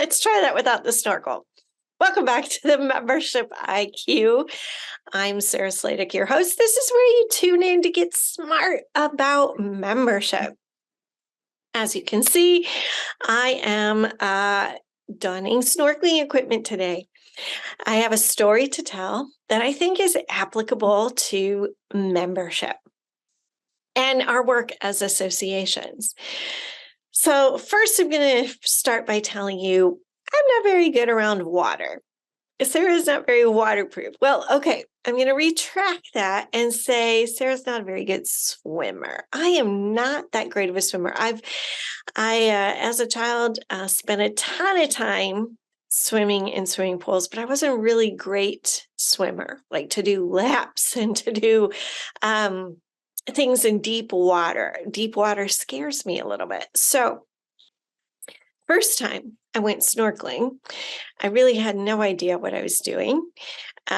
Let's try that without the snorkel. Welcome back to the Membership IQ. I'm Sarah Sladek, your host. This is where you tune in to get smart about membership. As you can see, I am donning snorkeling equipment today. I have a story to tell that I think is applicable to membership and our work as associations. So first, I'm going to start by telling you I'm not very good around water. Sarah's not very waterproof. Well, okay, I'm going to retract that and say Sarah's not a very good swimmer. I am not that great of a swimmer. I as a child, spent a ton of time swimming in swimming pools, but I wasn't a really great swimmer, like to do laps and to do things in deep water. Deep water scares me a little bit. So first time I went snorkeling, I really had no idea what I was doing. We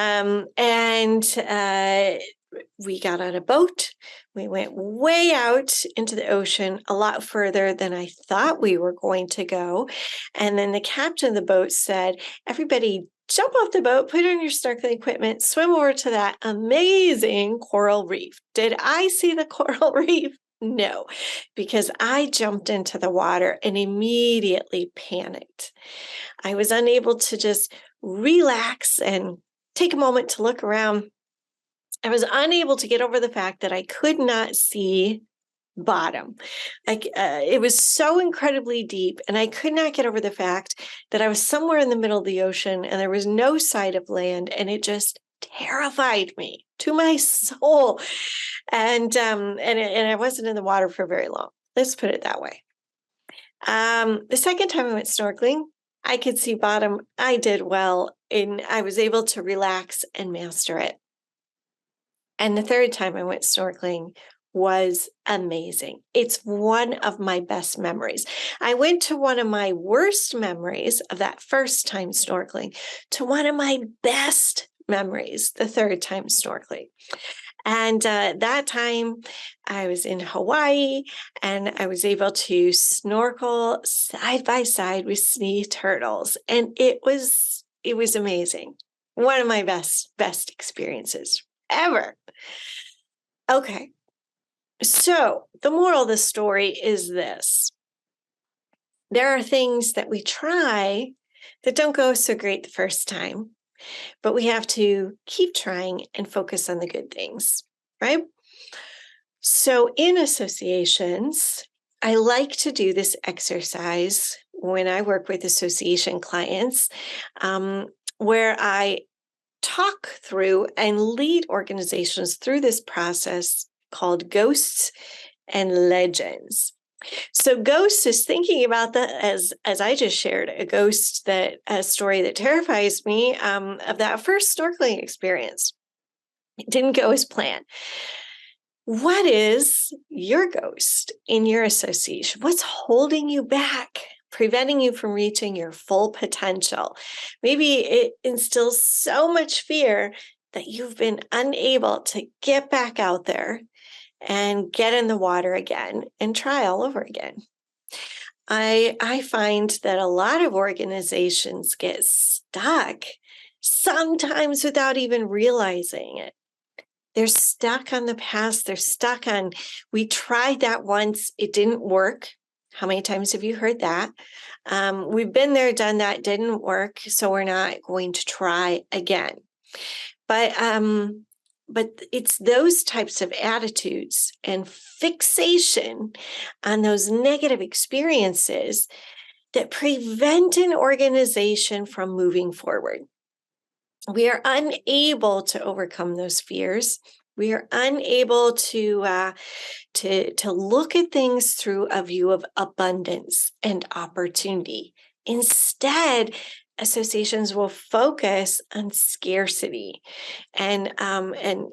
got on a boat. We went way out into the ocean, a lot further than I thought we were going to go. And then the captain of the boat said, everybody jump off the boat, put on your snorkeling equipment, swim over to that amazing coral reef. Did I see the coral reef? No, because I jumped into the water and immediately panicked. I was unable to just relax and take a moment to look around. I was unable to get over the fact that I could not see bottom. It was so incredibly deep, and I could not get over the fact that I was somewhere in the middle of the ocean and there was no sight of land, and it just terrified me to my soul. And I wasn't in the water for very long. Let's put it that way. The second time I went snorkeling, I could see bottom. I did well, and I was able to relax and master it. And the third time I went snorkeling was amazing. It's one of my best memories. I went to one of my worst memories of that first time snorkeling to one of my best memories the third time snorkeling. And that time I was in Hawaii and I was able to snorkel side by side with sea turtles. And it was amazing. One of my best experiences ever. Okay. So the moral of the story is this. There are things that we try that don't go so great the first time, but we have to keep trying and focus on the good things, right? So in associations, I like to do this exercise when I work with association clients, where I talk through and lead organizations through this process called ghosts and legends. So ghosts is thinking about that as I just shared a story that terrifies me of that first snorkeling experience. It didn't go as planned. What is your ghost in your association? What's holding you back, preventing you from reaching your full potential? Maybe it instills so much fear that you've been unable to get back out there and get in the water again and try all over again. I find that a lot of organizations get stuck, sometimes without even realizing it. They're stuck on the past. They're stuck on, we tried that once, it didn't work. How many times have you heard that? We've been there, done that, didn't work, so we're not going to try again. But it's those types of attitudes and fixation on those negative experiences that prevent an organization from moving forward. We are unable to overcome those fears. We are unable to look at things through a view of abundance and opportunity. Instead, associations will focus on scarcity and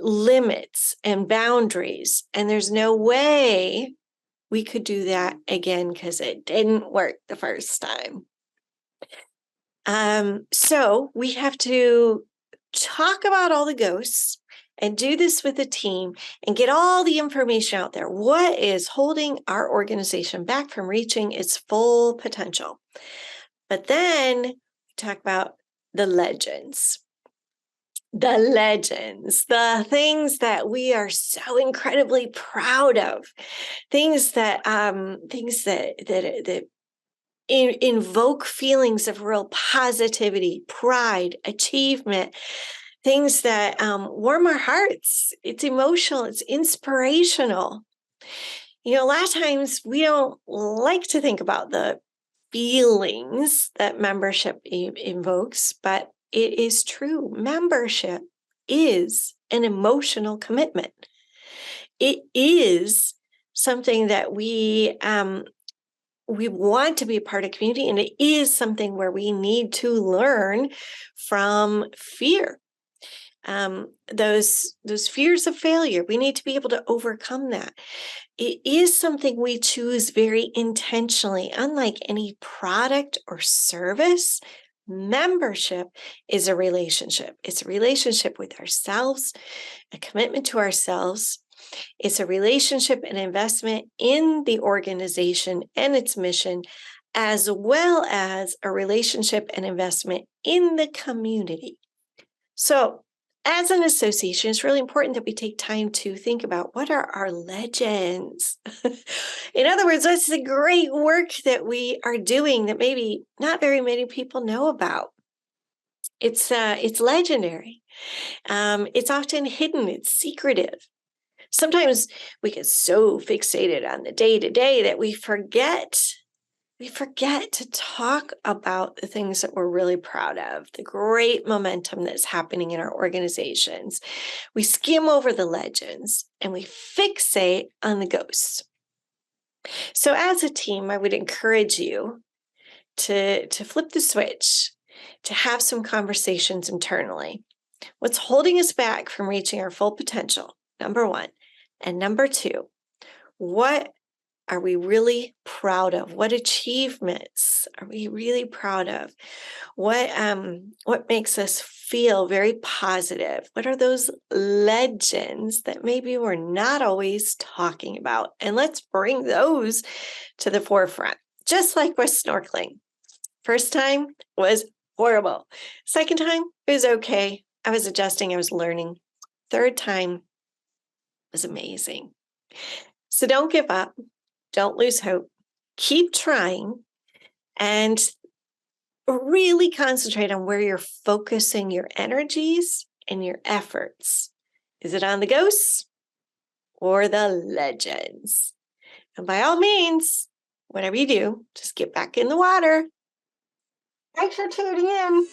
limits and boundaries. And there's no way we could do that again because it didn't work the first time. So we have to talk about all the ghosts and do this with a team and get all the information out there. What is holding our organization back from reaching its full potential? But then we talk about the legends. The legends, the things that we are so incredibly proud of, things that invoke feelings of real positivity, pride, achievement, things that warm our hearts. It's emotional, it's inspirational. A lot of times we don't like to think about the feelings that membership invokes, but it is true. Membership is an emotional commitment. It is something that we want to be a part of community, and it is something where we need to learn from fear. Those fears of failure, we need to be able to overcome that. It is something we choose very intentionally. Unlike any product or service, membership is a relationship. It's a relationship with ourselves, a commitment to ourselves. It's a relationship and investment in the organization and its mission, as well as a relationship and investment in the community. So, as an association, it's really important that we take time to think about what are our legends. In other words, what's the great work that we are doing that maybe not very many people know about? It's legendary. It's often hidden. It's secretive. Sometimes we get so fixated on the day-to-day that we forget to talk about the things that we're really proud of, the great momentum that's happening in our organizations. We skim over the legends and we fixate on the ghosts. So as a team, I would encourage you to flip the switch, to have some conversations internally. What's holding us back from reaching our full potential? Number one. And number two, what are we really proud of? What achievements are we really proud of? What makes us feel very positive? What are those legends that maybe we're not always talking about? And let's bring those to the forefront, just like with snorkeling. First time was horrible. Second time, it was okay. I was adjusting, I was learning. Third time was amazing. So don't give up. Don't lose hope. Keep trying and really concentrate on where you're focusing your energies and your efforts. Is it on the ghosts or the legends? And by all means, whatever you do, just get back in the water. Thanks for tuning in.